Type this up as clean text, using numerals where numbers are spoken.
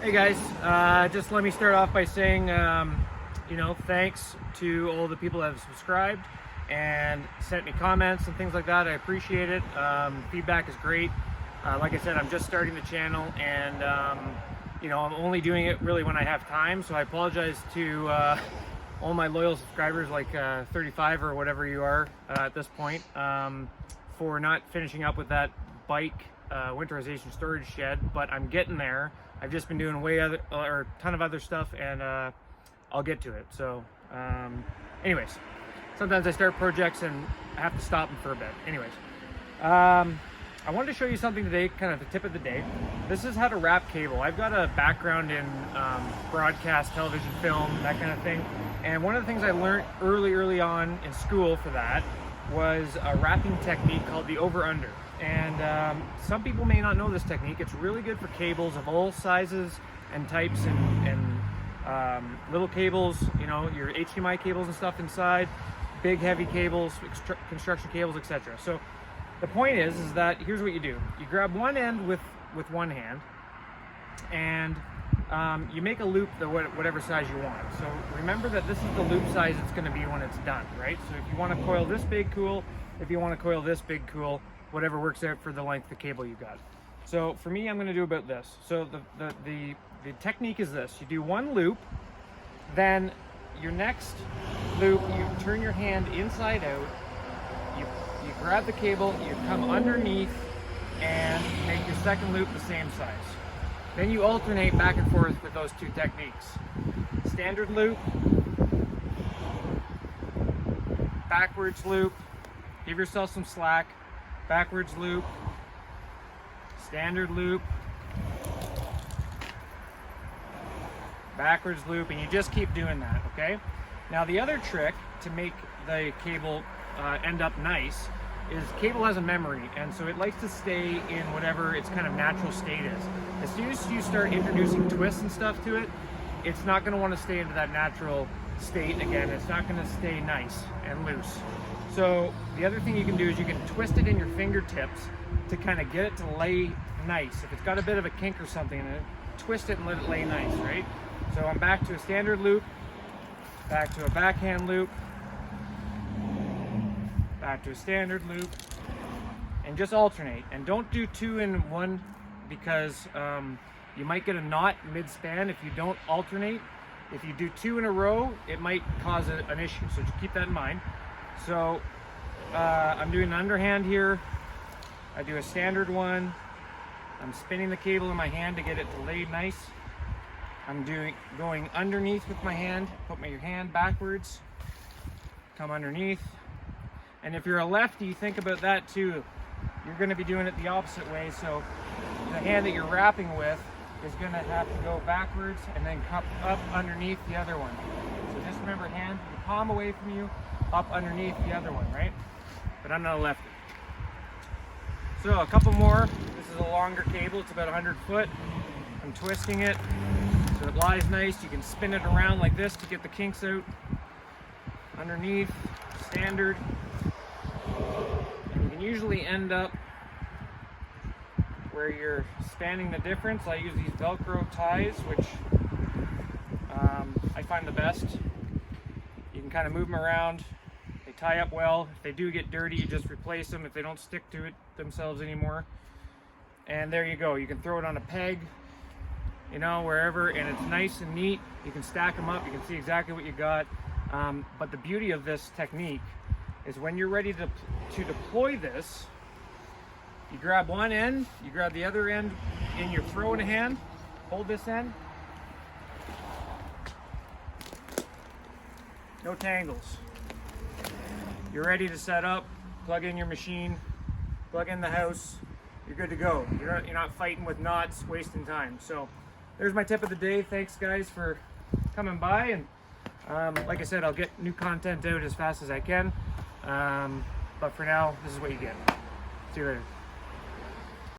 Hey guys, just let me start off by saying, thanks to all the people that have subscribed and sent me comments and things like that. I appreciate it. Feedback is great. Like I said, I'm just starting the channel, and I'm only doing it really when I have time. So I apologize to all my loyal subscribers, like 35 or whatever you are at this point, for not finishing up with that bike winterization storage shed. But I'm getting there. I've just been doing a ton of other stuff, and I'll get to it. So anyways, sometimes I start projects and I have to stop them for a bit. Anyways, I wanted to show you something today, kind of the tip of the day. This is how to wrap cable. I've got a background in broadcast, television, film, that kind of thing. And one of the things I learned early on in school for that was a wrapping technique called the over-under. And some people may not know this technique. It's really good for cables of all sizes and types, and little cables, your HDMI cables and stuff inside, big heavy cables, construction cables, etc. So the point is that here's what you do. You grab one end with one hand, and you make a loop whatever size you want. So remember that this is the loop size it's going to be when it's done, right? So if you want to coil this big, cool. If you want to coil this big, cool. Whatever works out for the length of cable you got. So for me, I'm going to do about this. So the technique is this: you do one loop, then your next loop, you turn your hand inside out, you grab the cable, you come underneath, and make your second loop the same size. Then you alternate back and forth with those two techniques. Standard loop, backwards loop, give yourself some slack, backwards loop, standard loop, backwards loop, and you just keep doing that, okay? Now the other trick to make the cable end up nice is cable has a memory, and so it likes to stay in whatever its kind of natural state is. As soon as you start introducing twists and stuff to it, it's not going to want to stay into that natural state again. It's not going to stay nice and loose. So the other thing you can do is you can twist it in your fingertips to kind of get it to lay nice. If it's got a bit of a kink or something in it, twist it and let it lay nice, right? So I'm back to a standard loop, back to a backhand loop, back to a standard loop, and just alternate. And don't do two in one, because you might get a knot mid-span if you don't alternate. If you do two in a row, it might cause an issue, so just keep that in mind. So I'm doing an underhand here. I do a standard one. I'm spinning the cable in my hand to get it to lay nice. I'm going underneath with my hand. Put my hand backwards. Come underneath. And if you're a lefty, think about that too. You're going to be doing it the opposite way. So the hand that you're wrapping with is going to have to go backwards and then come up underneath the other one. So just remember, hand, the palm away from you, up underneath the other one, right? But I'm not a lefty. So a couple more. This is a longer cable. It's about 100 foot. I'm twisting it so it lies nice. You can spin it around like this to get the kinks out. Underneath, standard. And you can usually end up where you're spanning the difference. I use these Velcro ties, which I find the best. You can kind of move them around. They tie up well. If they do get dirty, you just replace them if they don't stick to it themselves anymore. And there you go. You can throw it on a peg, wherever, and it's nice and neat. You can stack them up. You can see exactly what you got. But the beauty of this technique is when you're ready to deploy this, you grab one end, you grab the other end in your throwing hand, hold this end. No tangles. You're ready to set up, plug in your machine, plug in the house, you're good to go. You're not fighting with knots, wasting time. So there's my tip of the day. Thanks guys for coming by, and like I said, I'll get new content out as fast as I can. But for now, this is what you get. See you later.